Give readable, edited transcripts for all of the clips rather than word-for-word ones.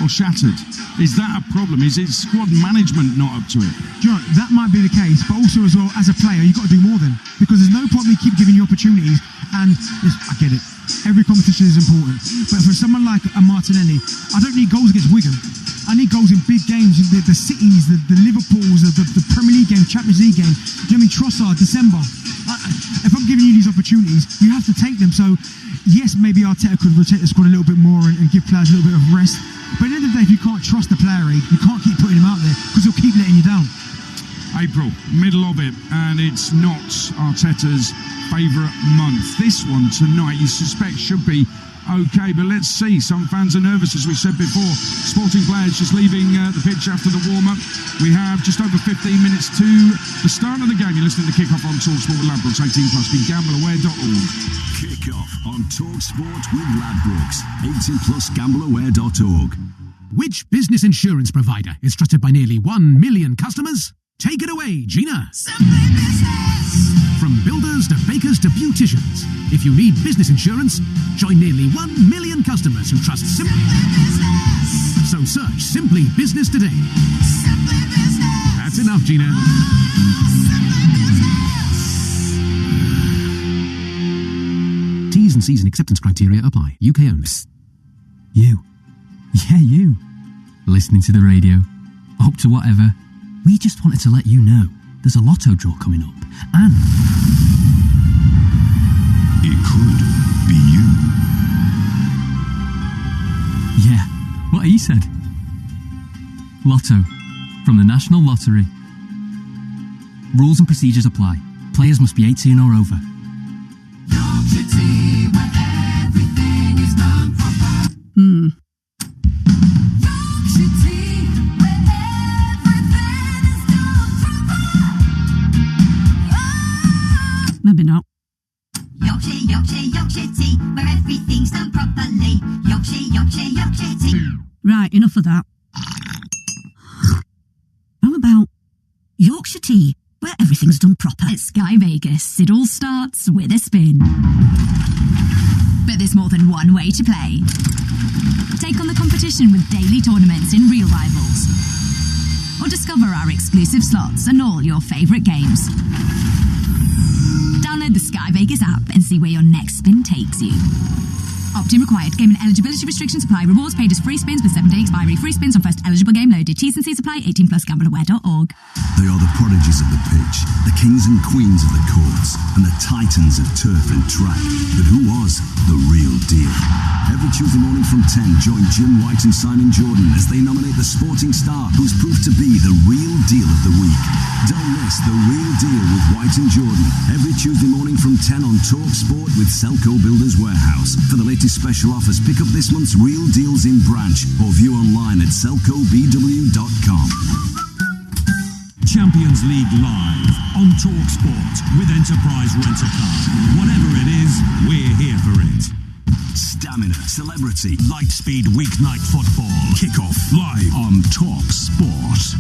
or shattered. Is that a problem? Is it squad management not up to it? John, that might be the case, but also as well, as a player, you've got to do more then. Because there's no point me keep giving you opportunities, and I get it. Every competition is important. But for someone like a Martinelli, I don't need goals against Wigan. I need goals in big games, the Cities, the Liverpools, the Premier League game, Champions League game. Do you know what I mean? Trossard, December. If I'm giving you these opportunities, you have to take them. So, yes, maybe Arteta could rotate the squad a little bit more and give players a little bit of rest. But at the end of the day, if you can't trust the player, you can't keep putting him out there because he'll keep letting you down. April, middle of it, and it's not Arteta's favourite month. This one tonight, you suspect, should be okay, but let's see. Some fans are nervous, as we said before. Sporting players just leaving the pitch after the warm-up. We have just over 15 minutes to the start of the game. You're listening to Kick-Off on TalkSport with Ladbrokes, 18+, BeGambleAware.org. Kick-Off on TalkSport with Ladbrokes, 18+, BeGambleAware.org. Which business insurance provider is trusted by nearly 1 million customers? Take it away, Gina. Simply Business. From builders to bakers to beauticians, if you need business insurance, join nearly 1 million customers who trust Simply Business. So search Simply Business today. Simply Business. That's enough, Gina. T's and C's and acceptance criteria apply. UK only. You. Yeah, you. Listening to the radio. Up to whatever. We just wanted to let you know there's a lotto draw coming up, and it could be you. Yeah, what he said. Lotto, from the National Lottery. Rules and procedures apply. Players must be 18 or over. Yorkshire tea, where everything is done proper. Yorkshire tea, where everything is done proper. Maybe not. Yorkshire tea, where everything's done properly. Yorkshire tea. Right, enough of that. How about Yorkshire tea, where everything's done proper? At Sky Vegas, it all starts with a spin. But there's more than one way to play. Take on the competition with daily tournaments in Real Rivals. Or discover our exclusive slots and all your favourite games. Download the Sky Vegas app and see where your next spin takes you. Opt-in required. Game and eligibility restrictions apply. Rewards paid as free spins with 7-day expiry. Free spins on first eligible game loaded. T's and C's apply. 18+, BeGambleAware.org. They are the prodigies of the pitch, the kings and queens of the courts, and the titans of turf and track. But who was the real deal? Every Tuesday morning from 10, join Jim White and Simon Jordan as they nominate the sporting star who's proved to be the real deal of the week. Don't miss The Real Deal with White and Jordan every Tuesday morning from 10 on Talk Sport with Selco Builders Warehouse. For the latest special offers, pick up this month's Real Deals in branch or view online at selcobw.com. Champions League live on Talk Sport with Enterprise Rent-A-Car. Whatever it is, we're here for it. Stamina, celebrity, Lightspeed weeknight football. Kick-Off live on Talk Sport.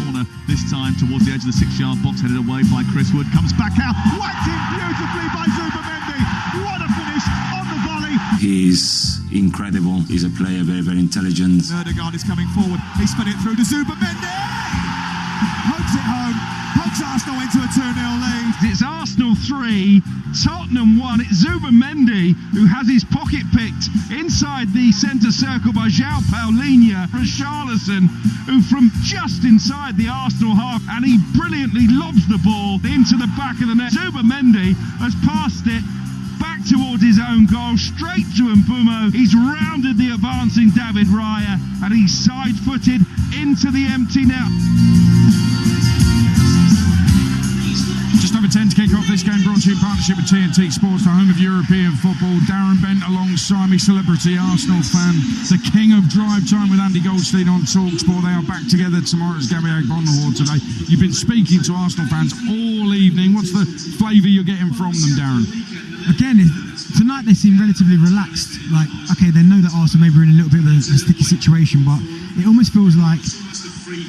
Corner this time towards the edge of the 6-yard box, headed away by Chris Wood. Comes back out, whacked in beautifully by Zubimendi. What a finish on the volley. He's incredible. He's a player, very, very intelligent. Erdegaard is coming forward. He spun it through to Zubimendi. Pokes it home. Pokes Arsenal into a 2-0 lead. It's Arsenal 3, Tottenham 1. It's Zubimendi who has his pocket picked inside the centre circle by João Paulinho. Richarlison, who from just inside the Arsenal half, and he brilliantly lobs the ball into the back of the net. Zubimendi has passed it back towards his own goal, straight to Mbumo. He's rounded the advancing David Raya, and he's side-footed into the empty net. Just over 10 to kick off this game, brought to you in partnership with TNT Sports, the home of European football. Darren Bent alongside me, celebrity Arsenal fan, the king of drive time with Andy Goldstein on TalkSport. They are back together tomorrow as Gabby Agbonlahor today. You've been speaking to Arsenal fans all evening. What's the flavour you're getting from them, Darren? Again, tonight they seem relatively relaxed. Like, okay, they know that Arsenal maybe are in a little bit of a sticky situation, but it almost feels like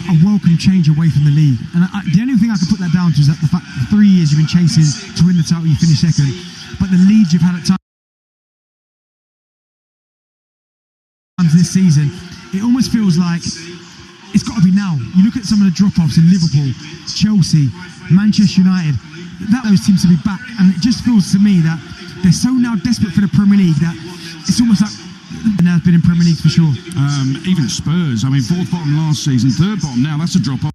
a welcome change away from the league. And the only thing I can put that down to is that the fact that 3 years you've been chasing to win the title, you finish second, but the leads you've had at times into this season, it almost feels like it's got to be now. You look at some of the drop-offs in Liverpool, Chelsea, Manchester United, those teams to be back, and it just feels to me that they're so now desperate for the Premier League that it's almost like now been in Premier League for sure. Even Spurs, I mean, 4th bottom last season, 3rd bottom now, that's a drop-off.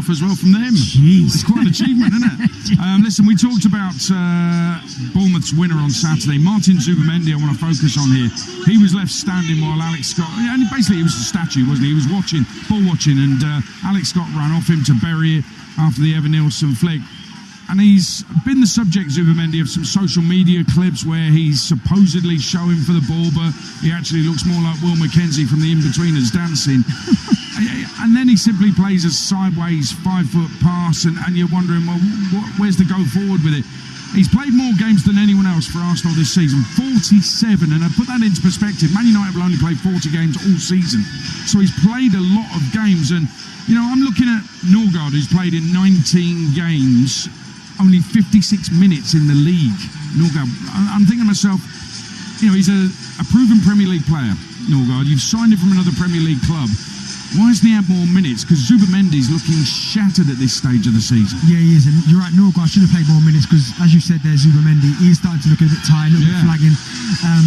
As well from them. Jeez. It's quite an achievement, isn't it? Listen, we talked about Bournemouth's winner on Saturday. Martin Zubimendi, I want to focus on here. He was left standing while Alex Scott, and basically he was a statue, wasn't he? He was watching, ball watching, and Alex Scott ran off him to bury it after the Evan Nilsson flick. And he's been the subject, Zubimendi, of some social media clips where he's supposedly showing for the ball, but he actually looks more like Will McKenzie from the In-Betweeners dancing. And then he simply plays a sideways 5-foot pass, and you're wondering, well, where's the go forward with it? He's played more games than anyone else for Arsenal this season, 47, and I put that into perspective. Man United will only play 40 games all season, so he's played a lot of games. And, you know, I'm looking at Norgard, who's played in 19 games, only 56 minutes in the league. Norgard, I'm thinking to myself, you know, he's a proven Premier League player, Norgard. You've signed him from another Premier League club. Why hasn't he had more minutes? Because Zubimendi's looking shattered at this stage of the season. Yeah, he is, and you're right, Norgard should have played more minutes because, as you said there, Zubimendi, he is starting to look a bit tired, a little bit flagging.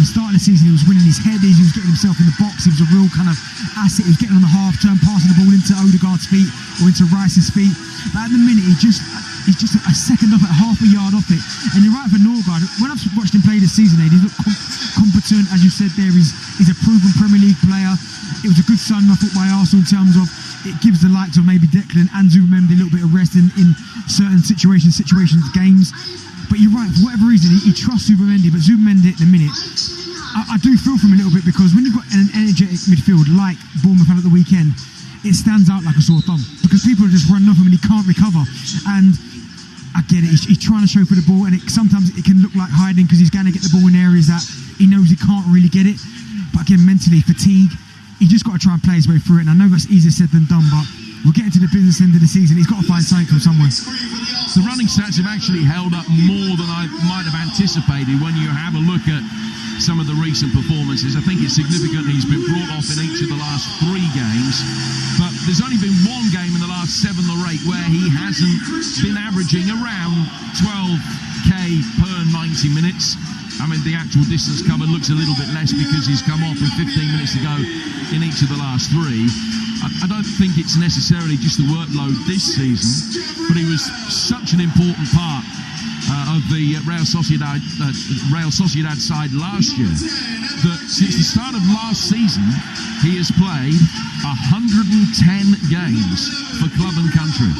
Starting the season, he was winning his headers, he was getting himself in the box, he was a real kind of asset, he was getting on the half turn, passing the ball into Odegaard's feet or into Rice's feet. But at the minute, he's just a second off at half a yard off it. And you're right for Norgard. When I've watched him play this season, he's looked competent, as you said there. He's a proven Premier League player. It was a good sign, I thought, by Arsenal in terms of it gives the likes of maybe Declan and Zubimendi a little bit of rest in certain situations, games. But you're right, for whatever reason, he trusts Zubimendi, but Zubimendi at the minute, I do feel for him a little bit because when you've got an energetic midfield like Bournemouth had at the weekend, it stands out like a sore thumb because people are just running off him and he can't recover. And I get it, he's trying to show for the ball, and sometimes it can look like hiding because he's going to get the ball in areas that he knows he can't really get it. But again, mentally, fatigue, he just got to try and play his way through it. And I know that's easier said than done, but we're getting to the business end of the season. He's got to find something from somewhere. The running stats have actually held up more than I might have anticipated when you have a look at some of the recent performances. I think it's significant he's been brought off in each of the last 3 games, but there's only been 1 game in the last 7 or 8 where he hasn't been averaging around 12k per 90 minutes. I mean, the actual distance covered looks a little bit less because he's come off with 15 minutes to go in each of the last 3. I don't think it's necessarily just the workload this season, but he was such an important part of the Real Sociedad side last year that since the start of last season he has played 110 games for club and country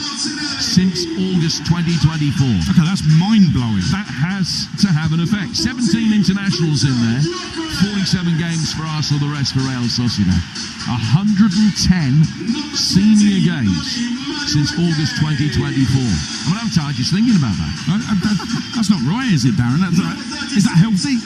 since August 2024. Okay, that's mind-blowing. That has to have an effect. 17 internationals in there, 47 games for Arsenal, the rest for Real Sociedad. 110 senior games since August 2024. I mean, I'm tired just thinking about that. That's not right, is it, Darren? Is that healthy?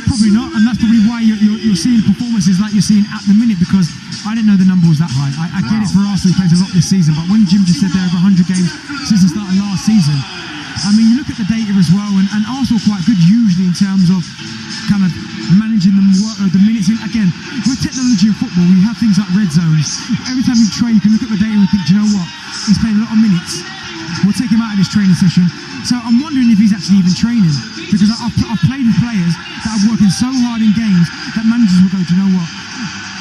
Probably not, and that's probably why you're seeing performances like you're seeing at the minute, because I didn't know the number was that high. I get it for Arsenal, he plays a lot this season, but when Jim just said there over 100 games since the start of last season, I mean, you look at the data as well, and Arsenal are quite good usually in terms of kind of managing the minutes. And again, with technology in football, you have things like red zones. Every time you train, you can look at the data and think, do you know what? He's playing a lot of minutes. We'll take him out of this training session. So I'm wondering if he's actually even training, because I've played with players that are working so hard in games that managers will go, do you know what?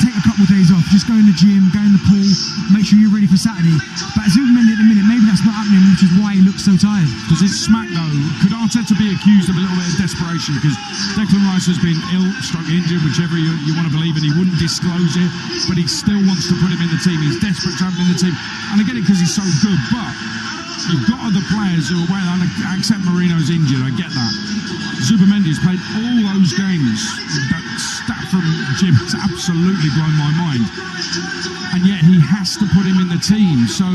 Take a couple of days off, just go in the gym, go in the pool, make sure you're ready for Saturday. But Zubimendi at the minute, maybe that's not happening, which is why he looks so tired. Does it smack though? Could Arteta be accused of a little bit of desperation? Because Declan Rice has been ill, struck injured, whichever you want to believe, and he wouldn't disclose it, but he still wants to put him in the team. He's desperate to have him in the team, and I get it because he's so good, but you've got other players who are, well, I accept Marino's injured, I get that. Zubamendi's played all those games. That stat from Jim has absolutely blown my mind. And yet he has to put him in the team. So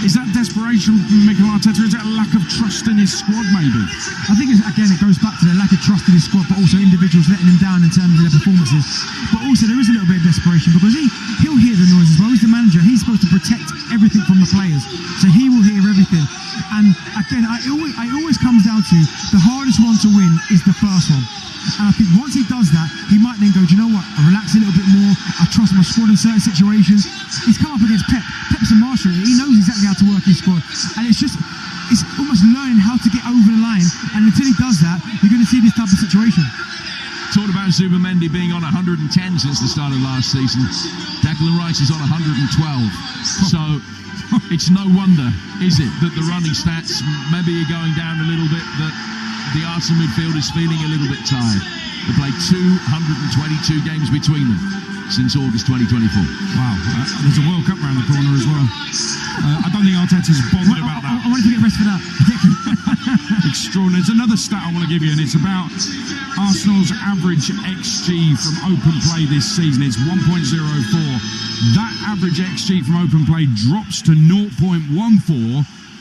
is that desperation from Mikel Arteta? Is that a lack of trust in his squad, maybe? I think, again, it goes back to the lack of trust in his squad, but also individuals letting him down in terms of their performances. But also there is a little bit of desperation because he'll hear the noise as well. He's the manager. He's supposed to protect everything from the players. So he will hear everything. And again, it always comes down to the hardest one to win is the first one. And I think once he does that, he might then go, do you know what? I relax a little bit more. I trust my squad in certain situations. He's come up against Pep. Pep's a master. He knows exactly how to work his squad. And it's almost learning how to get over the line. And until he does that, you're going to see this type of situation. Talked about Zubamendi being on 110 since the start of last season. Declan Rice is on 112. So it's no wonder, is it, that the running stats maybe are going down a little bit, that the Arsenal midfield is feeling a little bit tired. They played 222 games between them since August 2024. Wow, there's a World Cup round the corner as well. I don't think Arteta's bothered about that. I wanted to get rest for that. Extraordinary. There's another stat I want to give you, and it's about Arsenal's average XG from open play this season. It's 1.04. That average XG from open play drops to 0.14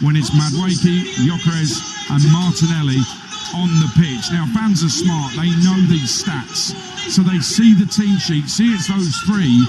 when it's Madueke, Gyökeres and Martinelli on the pitch. Now, fans are smart. They know these stats. So they see the team sheet, see it's those three,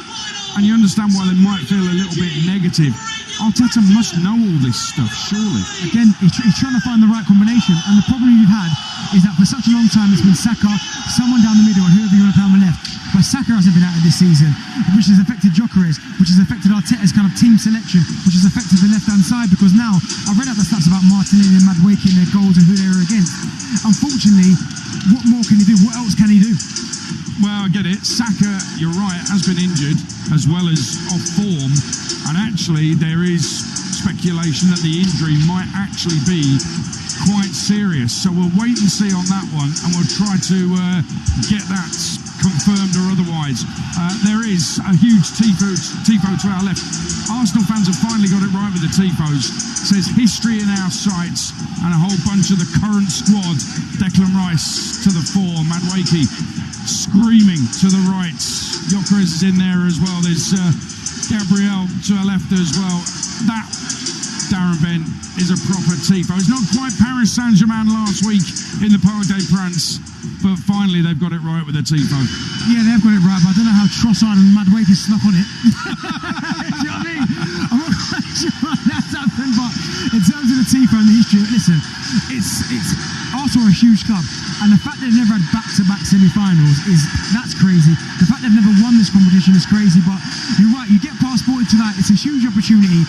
and you understand why they might feel a little bit negative. Arteta must know all this stuff, surely. Again, he's trying to find the right combination, and the problem you've had is that for such a long time it's been Saka, someone down the middle, and whoever you want to play on the left. But Saka hasn't been out of this season, which has affected Gyökeres, which has affected Arteta's kind of team selection, which has affected the left-hand side, because now, I've read out the stats about Martinelli and Madueke and their goals and who they were against. Unfortunately, what more can he do? What else can he do? Well, I get it. Saka, you're right, has been injured as well as off form. And actually, there is speculation that the injury might actually be quite serious. So we'll wait and see on that one, and we'll try to get that confirmed or otherwise. There is a huge tifo to our left. Arsenal fans have finally got it right with the tifos. It says history in our sights, and a whole bunch of the current squad. Declan Rice to the fore, Madueke screaming to the right. Gyökeres is in there as well. There's Gabriel to our left as well. That, Darren Bent, is a proper tifo. It's not quite Paris Saint-Germain last week in the Parc des Princes, but finally they've got it right with the tifo. Yeah, they've got it right, but I don't know how Trossard and Madueke snuck on it. Do you know what I mean? I'm not quite sure how that's happened, but in terms of the tifo and the history, listen, it's Arsenal are a huge club, and the fact that they've never had back-to-back semi-finals that's crazy. The fact they've never won this competition is crazy, but you're right, you get past 40 tonight, it's a huge opportunity.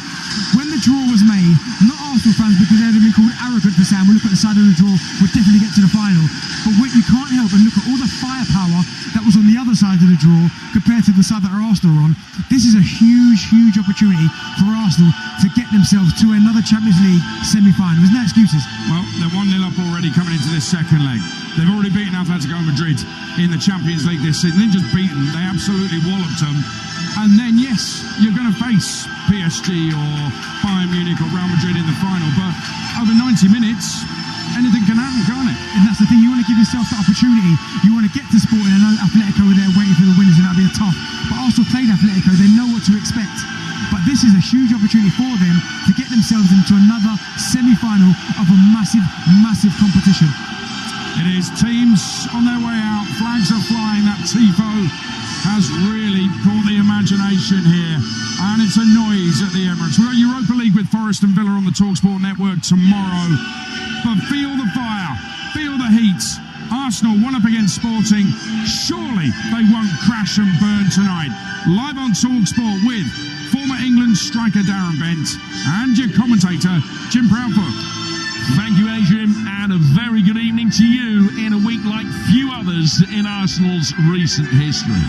When the draw was made, not Arsenal fans, because they'd have been called arrogant for saying, we'll look at the side of the draw, we'll definitely get to the final. But you can't help but look at all the firepower that was on the other side of the draw compared to the side that Arsenal are on. This is a huge, huge opportunity for Arsenal to get themselves to another Champions League semi-final. There's no excuses. Well, they're 1-0 up already coming into this second leg. They've already beaten Atletico Madrid in the Champions League this season. They didn't just beat them, they absolutely walloped them. And then, yes, you're going to face PSG or Bayern Munich or Real Madrid in the final, but over 90 minutes, anything can happen, can't it? And that's the thing, you want to give yourself the opportunity. You want to get to Sporting. I know Atletico were there waiting for the winners, and that'll be a tough. But Arsenal played Atletico, they know what to expect. But this is a huge opportunity for them to get themselves into another semi-final of a massive, massive competition. It is teams on their way out, flags are flying, that tifo has really caught the imagination here, and it's a noise at the Emirates. We've got Europa League with Forest and Villa on the TalkSport network tomorrow, but feel the fire, feel the heat. Arsenal one up against Sporting, surely they won't crash and burn tonight. Live on TalkSport with former England striker Darren Bent and your commentator Jim Proudfoot. Thank you, Adrian, and a very good evening to you in a week like few others in Arsenal's recent history.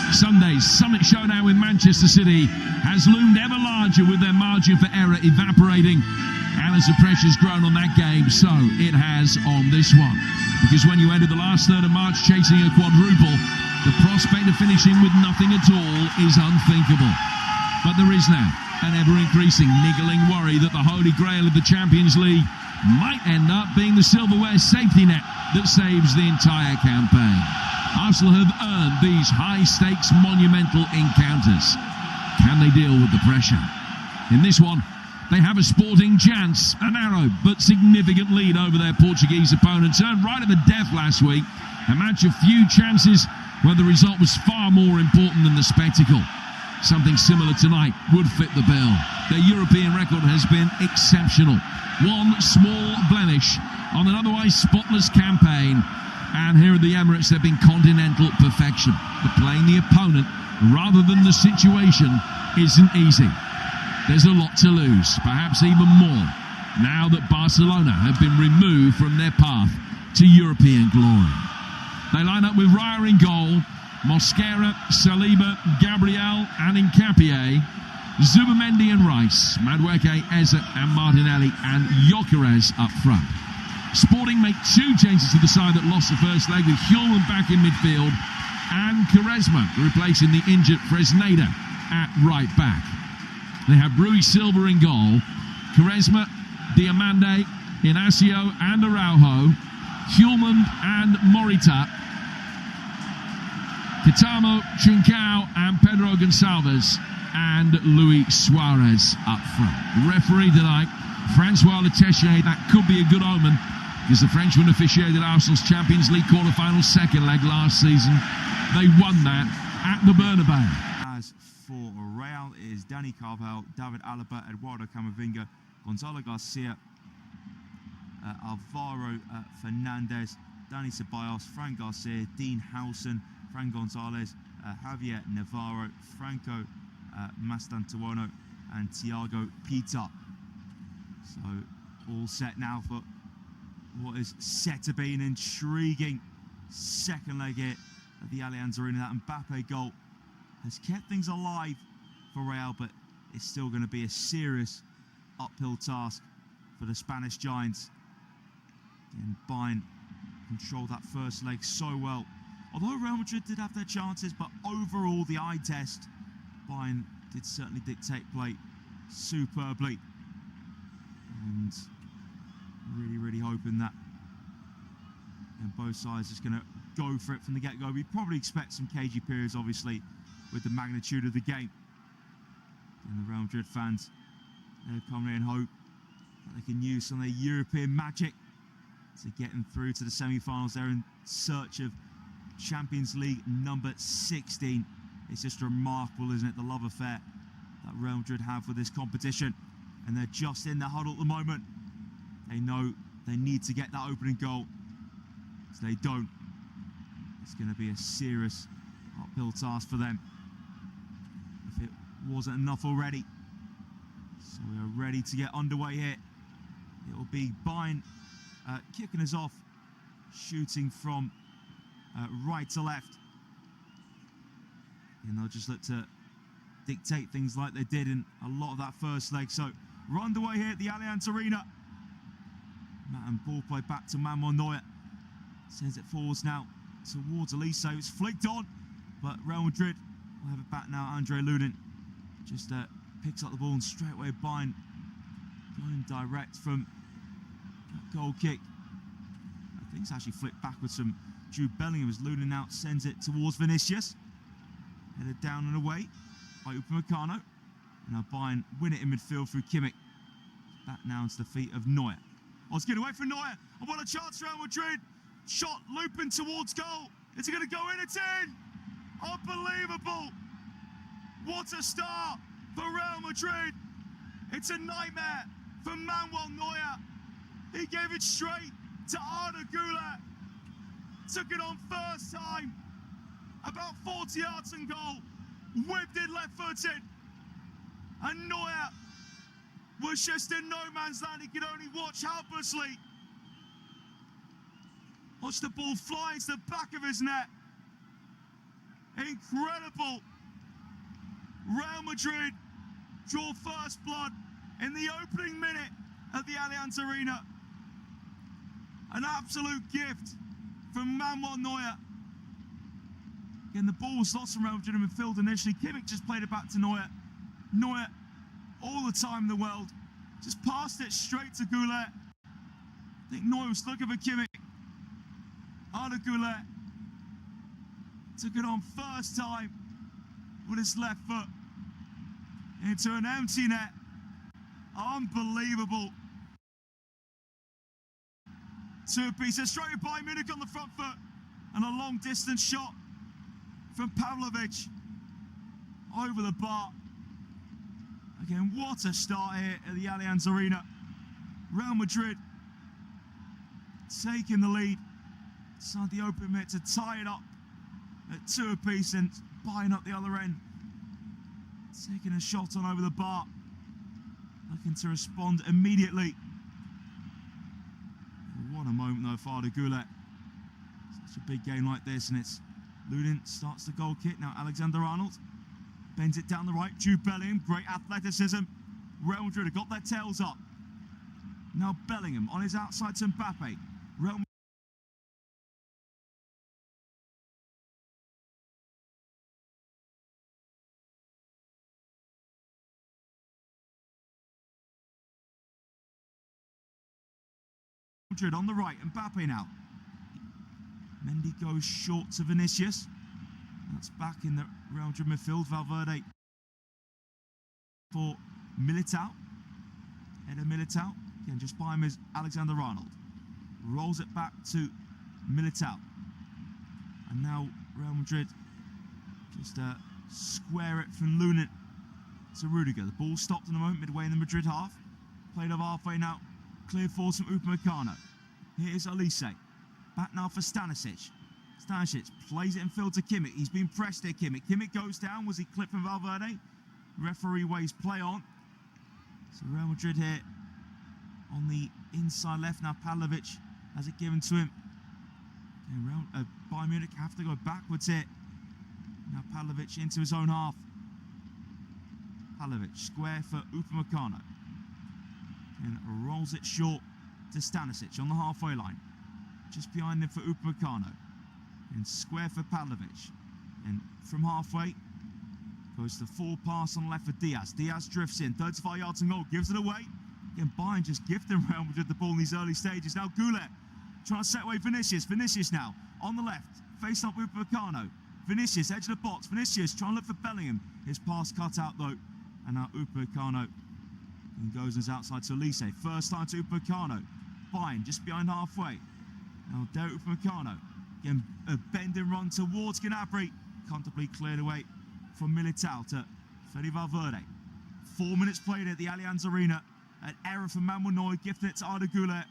Sunday's Summit Showdown with Manchester City has loomed ever larger with their margin for error evaporating, and as the pressure's grown on that game, so it has on this one. Because when you enter the last third of March chasing a quadruple, the prospect of finishing with nothing at all is unthinkable. But there is now an ever-increasing niggling worry that the holy grail of the Champions League might end up being the silverware safety net that saves the entire campaign. Arsenal have earned these high-stakes monumental encounters. Can they deal with the pressure? In this one, they have a sporting chance, a narrow but significant lead over their Portuguese opponents. Earned right at the death last week, a match of few chances where the result was far more important than the spectacle. Something similar tonight would fit the bill. Their European record has been exceptional. One small blemish on an otherwise spotless campaign, and here at the Emirates they've been continental perfection. But playing the opponent rather than the situation isn't easy. There's a lot to lose, perhaps even more, now that Barcelona have been removed from their path to European glory. They line up with Raya in goal, Mosquera, Saliba, Gabriel and Hincapié, Zubamendi and Rice, Madueke, Eze and Martinelli and Gyökeres up front. Sporting make two changes to the side that lost the first leg, with Hjulmand back in midfield and Quaresma replacing the injured Fresneda at right back. They have Rui Silva in goal, Quaresma, Diamande, Inacio and Araujo, Hjulmand and Morita, Kitamo, Trincao and Pedro Gonçalves and Luis Suarez up front. The referee tonight, Francois Letechier. That could be a good omen, because the Frenchman officiated Arsenal's Champions League quarter-final second leg last season. They won that at the Bernabeu. As for Real, it is Dani Carvajal, David Alaba, Eduardo Camavinga, Gonzalo Garcia, Alvaro Fernandez, Dani Ceballos, Fran Garcia, Dean Howson, Fran Gonzalez, Javier Navarro, Franco Mastantuono and Thiago Pita. So all set now for what is set to be an intriguing second leg here at the Allianz Arena. That Mbappe goal has kept things alive for Real, but it's still going to be a serious uphill task for the Spanish Giants. And Bayern controlled that first leg so well. Although Real Madrid did have their chances, but overall the eye test, Bayern did certainly dictate play superbly. And really hoping that both sides are just going to go for it from the get-go. We probably expect some cagey periods, obviously, with the magnitude of the game. And the Real Madrid fans, they're coming in hope that they can use some of their European magic to get them through to the semi-finals. They're in search of Champions League number 16. It's just remarkable, isn't it, the love affair that Real Madrid have with this competition. And they're just in the huddle at the moment. They know they need to get that opening goal. If they don't, it's going to be a serious uphill task for them, if it wasn't enough already. So we are ready to get underway here. It will be Bayern kicking us off, shooting from right to left. And they'll just look to dictate things like they did in a lot of that first leg. So we're underway here at the Allianz Arena. And ball play back to Manuel Neuer. Sends it forwards now towards Elise. It's flicked on, but Real Madrid will have it back now. Andre Lunin just picks up the ball, and straight away Bayern going direct from that goal kick. I think it's actually flicked backwards from Jude Bellingham as Lunin out sends it towards Vinicius. Headed down and away by Upamecano. And now Bayern win it in midfield through Kimmich. Back now into the feet of Neuer. Let's get away from Neuer. And what a chance for Real Madrid. Shot looping towards goal. Is it going to go in? It's in. Unbelievable. What a start for Real Madrid. It's a nightmare for Manuel Neuer. He gave it straight to Arda Güler. Took it on first time. About 40 yards and goal. Whipped it left-footed. And Neuer was just in no man's land. He could only watch helplessly. Watch the ball fly into the back of his net. Incredible. Real Madrid draw first blood in the opening minute of the Allianz Arena. An absolute gift from Manuel Neuer. Again, the ball was lost from Real Madrid in midfield initially. Kimmich just played it back to Neuer. Neuer, all the time in the world, just passed it straight to Güler. I think Neuer was looking for Kimmich. Arda Güler took it on first time with his left foot into an empty net. Unbelievable. Two pieces straight by Munich on the front foot, and a long distance shot from Pavlovic over the bar. Again, what a start here at the Allianz Arena. Real Madrid taking the lead inside the open mitt to tie it up at 2 apiece, and buying up the other end. Taking a shot on over the bar, looking to respond immediately. What a moment though for Arda Güler. Such a big game like this, and it's Lunin starts the goal kick. Now Alexander Arnold bends it down the right. Jude Bellingham, great athleticism. Real Madrid have got their tails up. Now Bellingham on his outside to Mbappe. Real Madrid on the right. Mbappe now. Mendy goes short to Vinicius. That's back in the Real Madrid midfield. Valverde for Militao. Header Militao. Again, just by him is Alexander Arnold. Rolls it back to Militao. And now Real Madrid just square it from Lunin to Rudiger. The ball stopped in a moment midway in the Madrid half. Played over halfway now. Cleared forward from Upamecano. Here is Elise. Back now for Stanisic. Stanisic plays it in field to Kimmich. He's been pressed here, Kimmich. Kimmich goes down. Was he clipped from Valverde? Referee waves play on. So Real Madrid here on the inside left. Now Pavlovic has it given to him. Bayern Munich have to go backwards here. Now Pavlovic into his own half. Pavlovic square for Upamecano. And rolls it short to Stanisic on the halfway line. Just behind him for Upamecano. And square for Pavlovic. And from halfway, goes to the full pass on the left for Diaz. Diaz drifts in, 35 yards and goal, gives it away. Again, Bayern just gifting Real Madrid the ball in these early stages. Now Güler trying to set away Vinicius. Vinicius now on the left, faced up with Upamecano. Vinicius, edge of the box. Vinicius trying to look for Bellingham. His pass cut out though. And now Upamecano goes his outside to Elise. First time to Upamecano. Bayern just behind halfway. Now Derek Upamecano. Again, a bending run towards Gnabry. Comfortably cleared away from Militao to Fede Valverde. 4 minutes played at the Allianz Arena. An error from Manuel Neuer, gifting it to Arda Güler,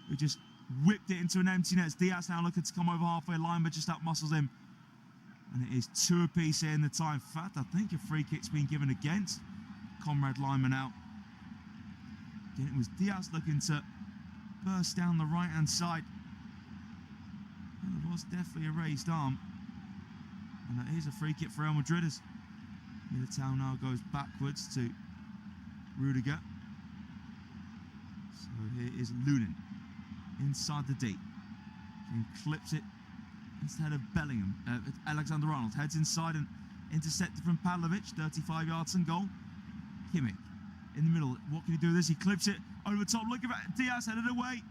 who just whipped it into an empty net. Diaz now looking to come over halfway line, but just outmuscles him. And it is 2 apiece here in the time. In fact, I think a free kick's been given against Conrad Lineman out. Again, it was Diaz looking to burst down the right-hand side. And there was definitely a raised arm. And that is a free kick for Real Madrid as Militao now goes backwards to Rudiger. So here is Lunin inside the D. And clips it instead of Bellingham. Alexander Arnold heads inside and intercepted from Pavlovic. 35 yards and goal. Kimmich in the middle. What can he do with this? He clips it over the top. Look at Diaz headed away.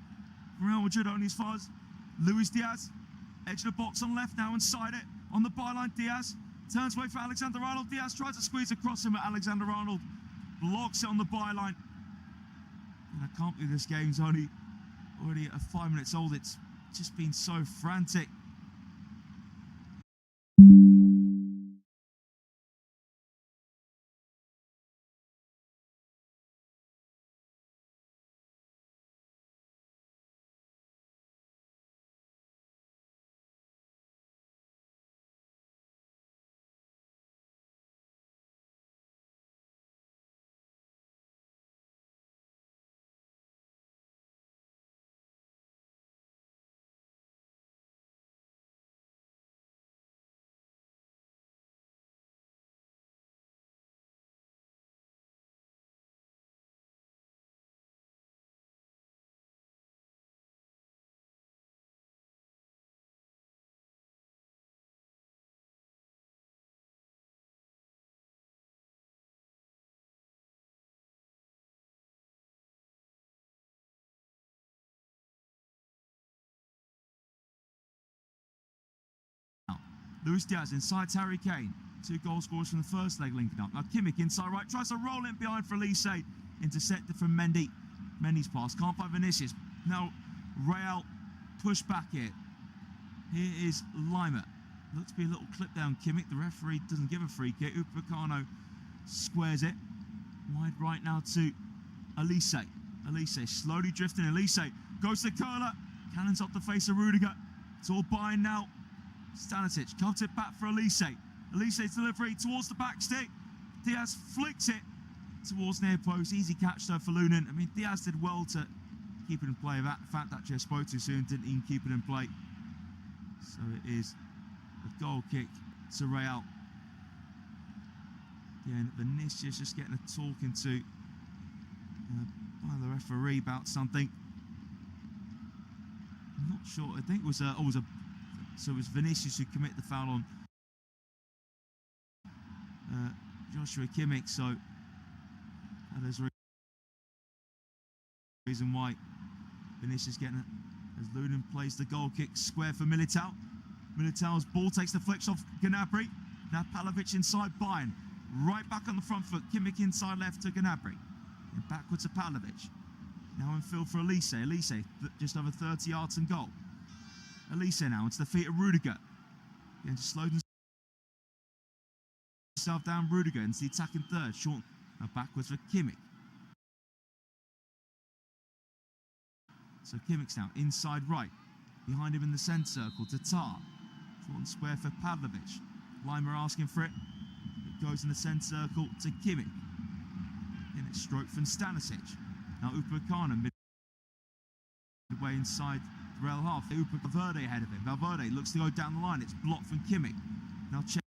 Real Madrid only as far as Luis Diaz. Edge of the box on left now, inside it. On the byline, Diaz turns away for Alexander Arnold. Diaz tries to squeeze across him, but Alexander Arnold blocks it on the byline. And I can't believe this game's already at 5 minutes old. It's just been so frantic. Luis Diaz inside Harry Kane. 2 goal scorers from the first leg linking up. Now Kimmich inside right, tries to roll it behind for Elise. Intercepted from Mendy. Mendy's pass, can't find Vinicius. Now Real push back here. Here is Lima. Looks to be a little clip down Kimmich. The referee doesn't give a free kick. Upamecano squares it. Wide right now to Elise. Elise slowly drifting. Elise goes to Curler. Cannons up the face of Rudiger. It's all Bayern now. Stanisic cuts it back for Elise. Elise's delivery towards the back stick. Diaz flicks it towards near post. Easy catch though for Lunin. I mean, Diaz did well to keep it in play. That fact actually I spoke too soon, didn't even keep it in play. So it is a goal kick to Real. Again, Vinicius just getting a talking to by the referee about something. I'm not sure. I think it was so it was Vinicius who committed the foul on Joshua Kimmich. So there's a reason why Vinicius getting it as Lunin plays the goal kick square for Militao. Militao's ball takes the flex off Gnabry. Now Pavlovic inside Bayern. Right back on the front foot. Kimmich inside left to Gnabry. And backwards to Pavlovic. Now in field for Elise. Elise just over 30 yards and goal. Elise now into the feet of Rudiger. Again, just slowed himself down. Rudiger into the attacking third. Short now backwards for Kimmich. So Kimmich's now inside right. Behind him in the centre circle to Tar. Short and square for Pavlovic. Lima asking for it. It goes in the centre circle to Kimmich. Then it's stroke from Stanisic. Now Upamecano midway inside the Real half. Valverde ahead of him. Valverde looks to go down the line. It's blocked from Kimmich. Now Chester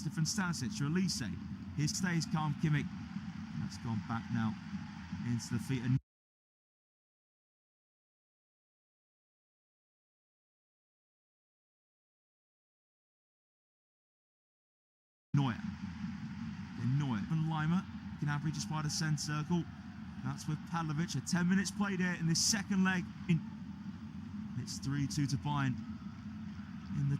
from Stanisic to Elise. Here stays calm Kimmich. That's gone back now into the feet of Neuer. Then Neuer from Lima. Gnabry just by the centre circle. That's with Pavlovic. 10 minutes played here in this second leg. It's 3-2 to Bayern in the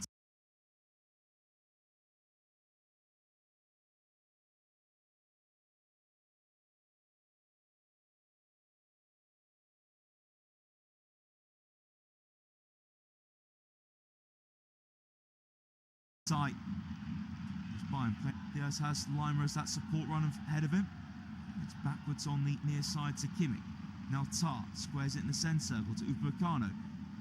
tight. Bayern. Diaz has Lima as that support run ahead of him. It's backwards on the near side to Kimmich. Now Tar squares it in the centre circle to Upamecano.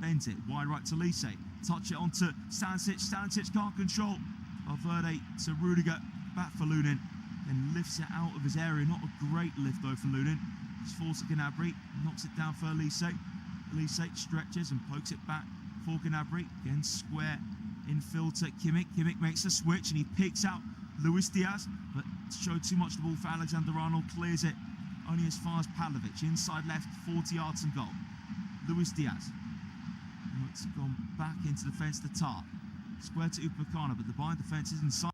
Bends it wide right to Elise. Touch it onto Stanisic. Stanisic can't control. Valverde to Rudiger. Back for Lunin. Then lifts it out of his area. Not a great lift though from Lunin. Just falls to Gnabry. Knocks it down for Elise. Elise stretches and pokes it back for Gnabry. Again square. Infield to Kimmich. Kimmich makes a switch and he picks out Luis Diaz, but showed too much the ball for Alexander Arnold. Clears it only as far as Pavlovic. Inside left, 40 yards and goal. Luis Diaz. Now it's gone back into the fence to Tar. Square to Upamecano, but the Bayern defence is inside.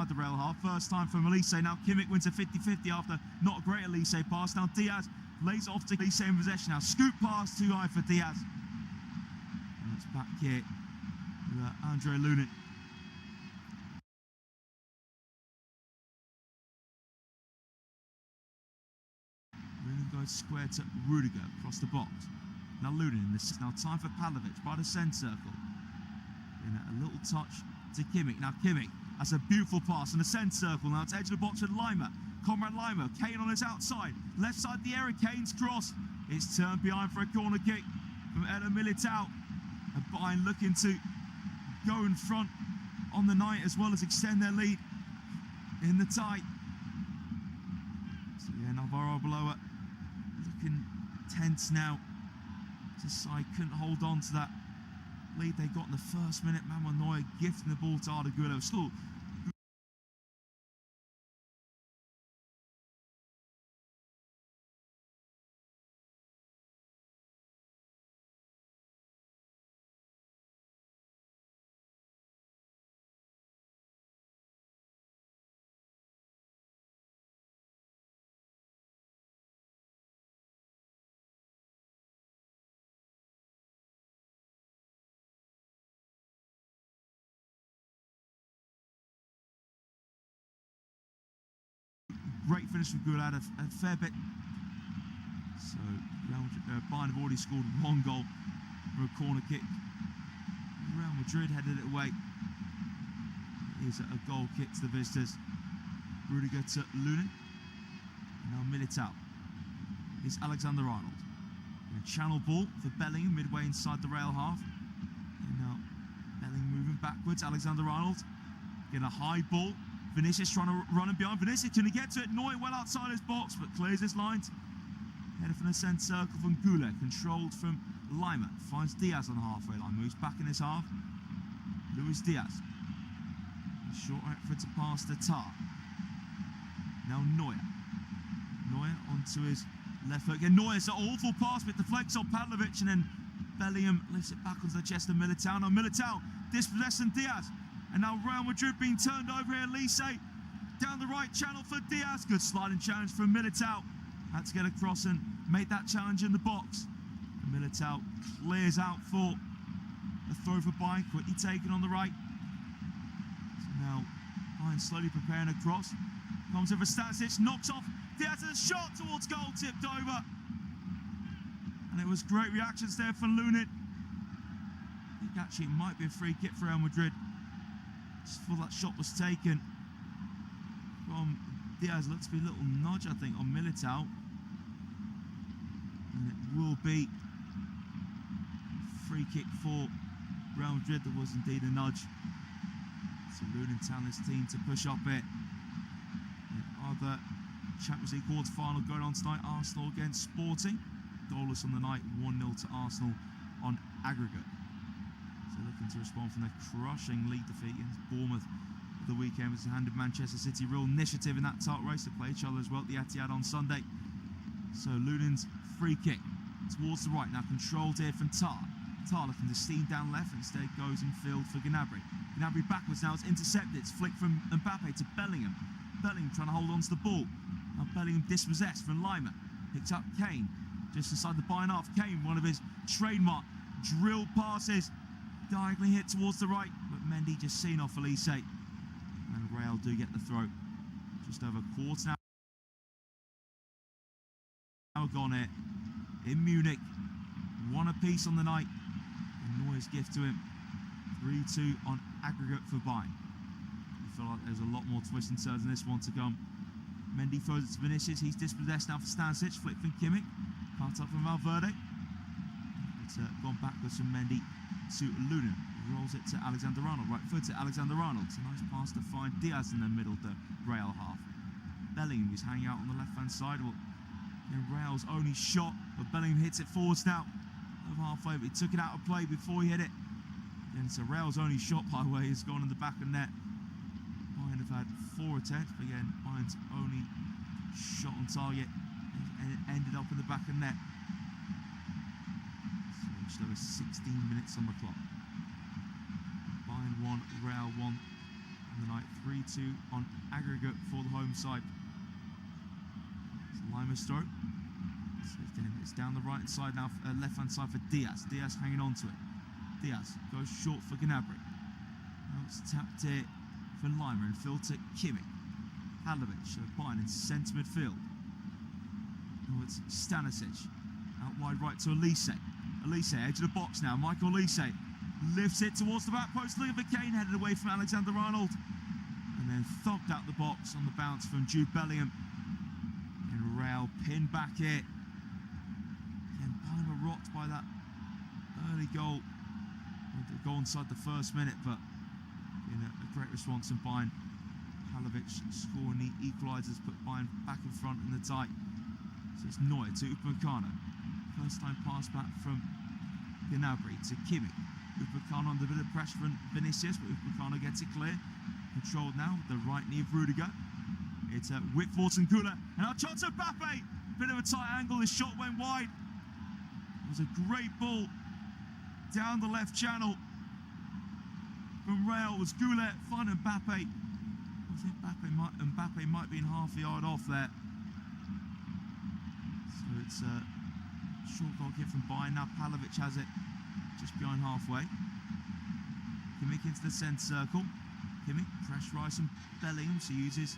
The Real half. First time from Elise. Now Kimmich wins a 50-50 after not a great Elise pass. Now Diaz lays it off to Elise in possession. Now scoop pass too high for Diaz. And it's back here with Andre Lunin. Lunin goes square to Rudiger across the box. Now Lunin in this. Now time for Pavlovic by the centre circle. And a little touch to Kimmich. Now Kimmich. That's a beautiful pass in the centre circle. Now it's edge of the box with Lima. Conrad Lima. Kane on his outside. Left side of the area. Kane's cross. It's turned behind for a corner kick from Eder Militao. And Bayern looking to go in front on the night as well as extend their lead in the tie. So yeah, Navarro below it. Looking tense now. This side couldn't hold on to that lead they got in the first minute. Manuel Neuer gifting the ball to Arda Güler. Still finish from Gulad, a fair bit. So Bayern have already scored 1 goal from a corner kick. Real Madrid headed it away. Here's a goal kick to the visitors. Rudiger to Lunin. Now Militao. Here's Alexander-Arnold. A channel ball for Bellingham midway inside the rail half. And now Bellingham moving backwards. Alexander-Arnold getting a high ball. Vinicius trying to run him behind. Vinicius, can he get to it? Neuer well outside his box, but clears his lines. Headed from the centre circle from Goulet, controlled from Lima. Finds Diaz on the halfway line, moves back in his half. Luis Diaz. A short effort to pass to Tar. Now Neuer. Neuer onto his left foot. Again, Neuer's an awful pass, but deflects on Pavlovic, and then Bellingham lifts it back onto the chest of Militao. Now Militao dispossessing Diaz. And now Real Madrid being turned over here. Elise down the right channel for Diaz. Good sliding challenge from Militao. Had to get across and make that challenge in the box. And Militao clears out for a throw for Bayern. Quickly taken on the right. So now Bayern slowly preparing a cross. Comes over Stanisic, knocks off Diaz, a shot towards goal, tipped over. And it was great reactions there from Lunin. I think actually it might be a free kick for Real Madrid. Just before that shot was taken from Diaz. Looks to be a little nudge, I think, on Militao. And it will be a free kick for Real Madrid. There was indeed a nudge. So Lunin telling his team to push up it. The other Champions League quarter-final going on tonight. Arsenal against Sporting. Goalless on the night, 1-0 to Arsenal on aggregate. So looking to respond from their crushing league defeat against Bournemouth at the weekend, which handed Manchester City real initiative in that title race to play each other as well at the Etihad on Sunday. So Lunin's free kick towards the right, now controlled here from Tar. Tar looking to steam down left, instead goes in field for Gnabry. Gnabry backwards now, it's intercepted, it's flicked from Mbappe to Bellingham. Bellingham trying to hold on to the ball. Now Bellingham dispossessed from Lima. Picked up Kane, just inside the Bayern half. Kane, one of his trademark drill passes, diagonally hit towards the right, but Mendy just seen off Elise. And Real do get the throw. Just over a quarter now gone here in Munich. 1 apiece on the night. And Neuer's gift to him. 3-2 on aggregate for Bayern. I feel like there's a lot more twists and turns in this one to come. Mendy throws it to Vinicius. He's dispossessed now for Stanisic. Flick from Kimmich. Cut up from Valverde. It's gone backwards from Mendy to Lunin. Rolls it to Alexander-Arnold. Right foot to Alexander-Arnold. It's a nice pass to find Diaz in the middle of the Real half. Bellingham is hanging out on the left-hand side. Well, Real's only shot, but Bellingham hits it forwards now. Over halfway, but he took it out of play before he hit it. And so Real's only shot, by the way, has gone in the back of net. Bayern have had 4 attempts, but again, Bayern's only shot on target and it ended up in the back of net. So just over 16 minutes on the clock. Bayern 1, Real 1 on the night. 3-2 on aggregate for the home side. It's Lima's throw. It's down the right side now, left hand side for Diaz. Diaz hanging on to it. Diaz goes short for Gnabry. Now it's tapped here for Lima and filled to Kimmich. Pavlovic, Bayern in centre midfield. Now it's Stanisic. Out wide right to Elise. Elise, edge of the box now. Michael Elise lifts it towards the back post. Look at Kane headed away from Alexander-Arnold. And then thumped out the box on the bounce from Jude Bellingham. And Real pinned back here. Again, Bayern were rocked by that early goal. The goal inside the first minute, but in a great response from Bayern. Pavlovic scoring the equalisers, put Bayern back in front in the tie. So it's Neuer to Upamecano. First time pass back from Gnabry to Kimmich. Upamecano under a bit of pressure from Vinicius, but Upamecano gets it clear. Controlled now with the right knee of Rudiger. It's Whitford and Gula. And now chance of Mbappe. Bit of a tight angle, his shot went wide. It was a great ball down the left channel from Real. Was Goulet finding Mbappe. I think Mbappe might be in half a yard off there. So it's a short goal kick from Bayern. Now Pavlovic has it just behind halfway. Kimmich into the centre circle. Kimmich pressurising Bellingham, so uses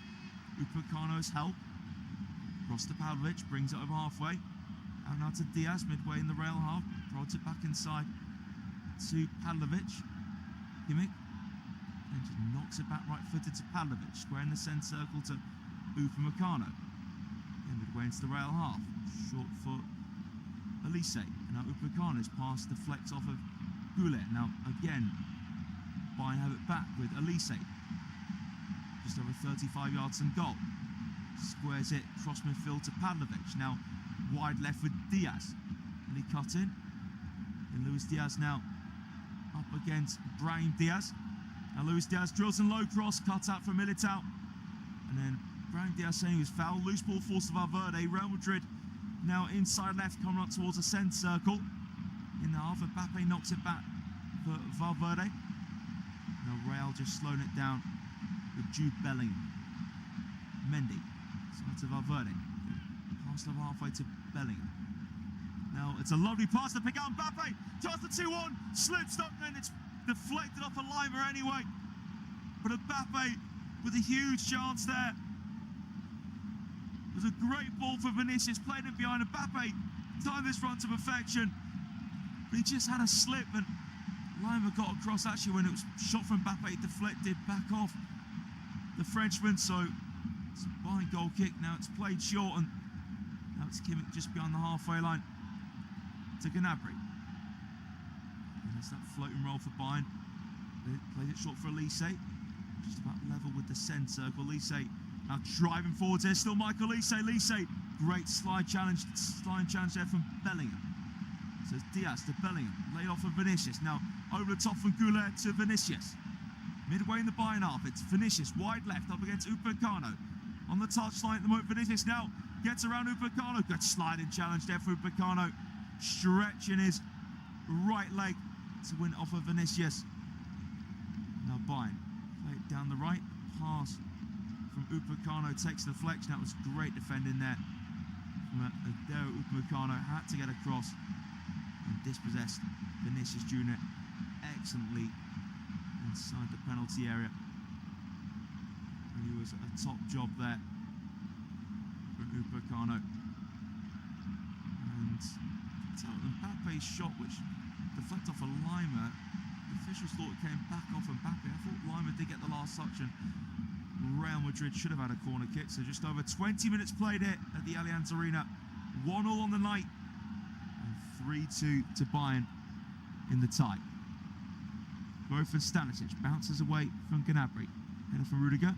Upamecano's help. Across to Pavlovic, brings it over halfway. Out now to Diaz, midway in the rail half. Prods it back inside to Pavlovic. Kimmich then just knocks it back right-footed to Pavlovic. Square in the centre circle to Upamecano. Then midway into the rail half. Short for Elise. And now Upamecano's pass deflects off of Goulet. Now again, Bayern have it back with Elise. Just over 35 yards and goal. Squares it cross midfield to Pavlovic. Now wide left with Diaz. And he cut in. And Luis Diaz now up against Brahim Diaz. Now Luis Diaz drills in low cross, cuts out for Militao. And then Brahim Diaz saying he was fouled. Loose ball forced to Valverde. Real Madrid now inside left, coming up towards the centre circle. In the half, Mbappe knocks it back for Valverde. Now Real just slowing it down with Jude Bellingham. Mendy, side to Valverde. Pass over halfway to Bellingham. Now it's a lovely pass to pick out Mbappe. Toss the 2-1, slips up, and it's deflected off a Lima anyway. But Mbappe with a huge chance there. It was a great ball for Vinicius, played it behind Mbappe. Timed this run to perfection. But he just had a slip, and Lima got across actually when it was shot from Mbappe, deflected back off the Frenchman. So it's a Bayern goal kick. Now it's played short, and now it's Kimmich just beyond the halfway line to Gnabry. And that's that floating roll for Bayern. They played it short for Elise, just about level with the centre circle. Elise now driving forwards here, still Michael Elise. Great slide challenge there from Bellingham. So it's Diaz to Bellingham, laid off of Vinicius. Now over the top from Goulet to Vinicius. Midway in the Bayern half, it's Vinicius wide left up against Upamecano. On the touchline at the moment, Vinicius now gets around Upamecano. Good sliding challenge there for Upamecano. Stretching his right leg to win off of Vinicius. Now Bayern play it down the right. Pass from Upamecano takes the flex. That was great defending there from Adeo Upamecano. Had to get across and dispossessed Vinicius Jr. excellently inside the penalty area. And he was a top job there from Upamecano. And Mbappe's shot, which deflected off a Lima, the officials thought it came back off Mbappe. I thought Lima did get the last touch, and Real Madrid should have had a corner kick. So just over 20 minutes played here at the Allianz Arena. 1-1 on the night, and 3-2 to Bayern in the tie. Growth from Stanisic, bounces away from Gnabry. Header from Rudiger.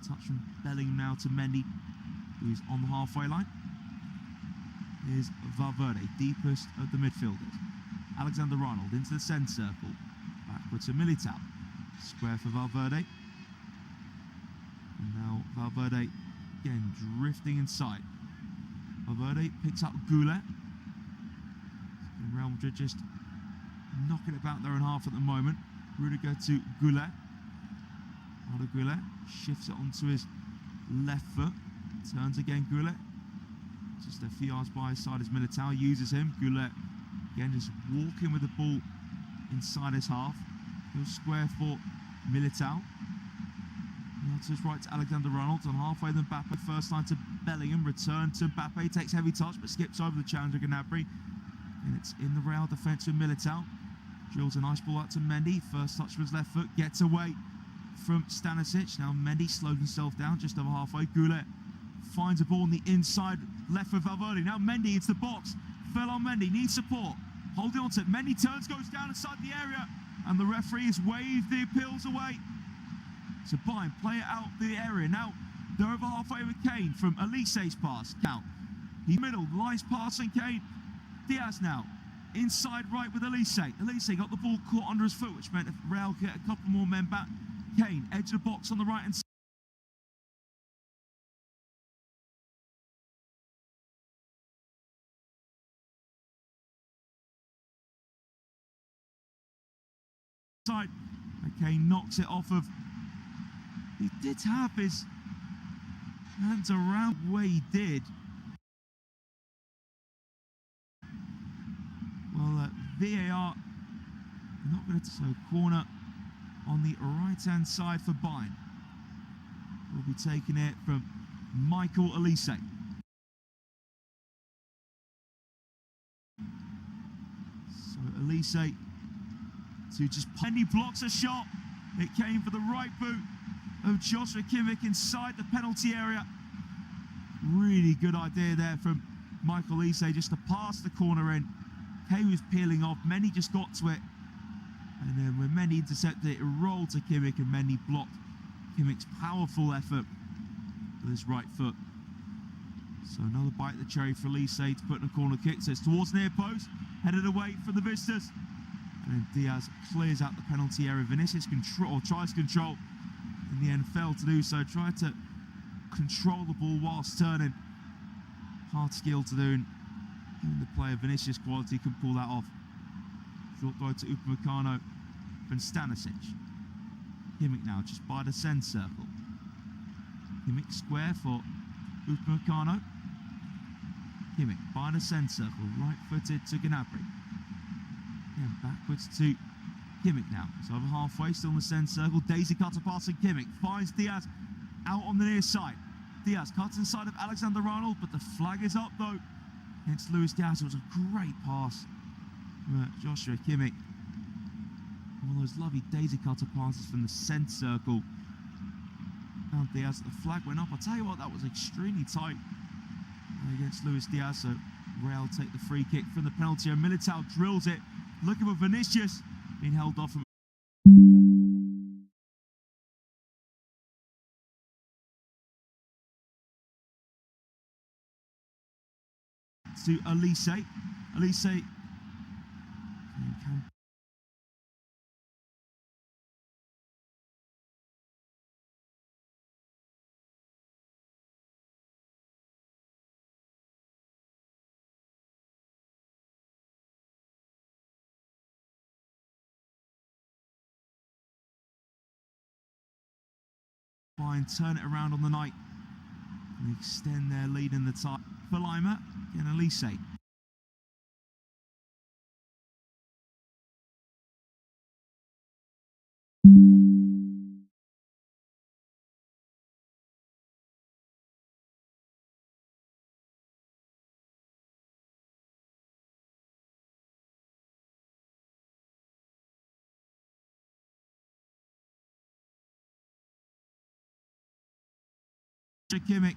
Touch from Bellingham now to Mendy, who's on the halfway line. Here's Valverde, deepest of the midfielders. Alexander-Arnold into the centre circle. Backward to Militao. Square for Valverde. And now Valverde again drifting inside. Valverde picks up Goulet. And Real Madrid just knocking it about their own half at the moment. Rudiger to Goulet. Arda Goulet shifts it onto his left foot. Turns again Goulet. Just a few yards by his side as Militao uses him. Goulet again just walking with the ball inside his half. He'll square for Militao. Now to his right to Alexander-Arnold. On halfway to Mbappe. First line to Bellingham. Return to Mbappe. Takes heavy touch but skips over the challenger Gnabry. And it's in the Real defence with Militao. Drills a nice ball out to Mendy. First touch with his left foot. Gets away from Stanisic. Now Mendy slowed himself down just over halfway. Goulet finds a ball on the inside left for Valverde. Now Mendy into the box. Fell on Mendy. Needs support. Holding on to it. Mendy turns, goes down inside the area. And the referee has waved the appeals away. So Bayern play it out the area. Now they're over halfway with Kane from Elise's pass. Now he middle, lies passing Kane. Diaz now inside right with Elise. Elise got the ball caught under his foot, which meant Real get a couple more men back. Kane, edge of the box on the right hand side. And Kane knocks it off of. He did have his hands around the way he did. Well, VAR not going to so corner on the right-hand side for Bayern. Will be taking it from Michael Elise. So Elise to just... And he blocks a shot. It came for the right boot of Joshua Kimmich inside the penalty area. Really good idea there from Michael Elise just to pass the corner in. Kay was peeling off. Mendy just got to it. And then when Mendy intercepted it, it rolled to Kimmich and Mendy blocked Kimmich's powerful effort with his right foot. So another bite of the cherry for Elise to put in a corner kick. So it's towards near post, headed away from the visitors. And then Diaz clears out the penalty area. Vinicius tries to control. In the end, failed to do so. Tried to control the ball whilst turning. Hard skill to do. And even the player Vinicius quality can pull that off. Short go to Upamecano and Stanisic. Kimmich now just by the send circle. Kimmich square for Upamecano. Kimmich by the send circle, right-footed to Gnabry. Then backwards to Kimmich now. So over halfway, still in the send circle. Daisy cutter passing Kimmich. Finds Diaz out on the near side. Diaz cuts inside of Alexander-Arnold, but the flag is up though. Against Luis Diaz. It was a great pass from Joshua Kimmich. One of those lovely daisy cutter passes from the send circle. Found Diaz, the flag went up. I'll tell you what, that was extremely tight against Luis Diaz. So Real take the free kick from the penalty area. Militao drills it. Looking for Vinicius, being held off from to Elise. Elise try and turn it around on the night and extend their lead in the tie. For Lima and Elise. Kimmich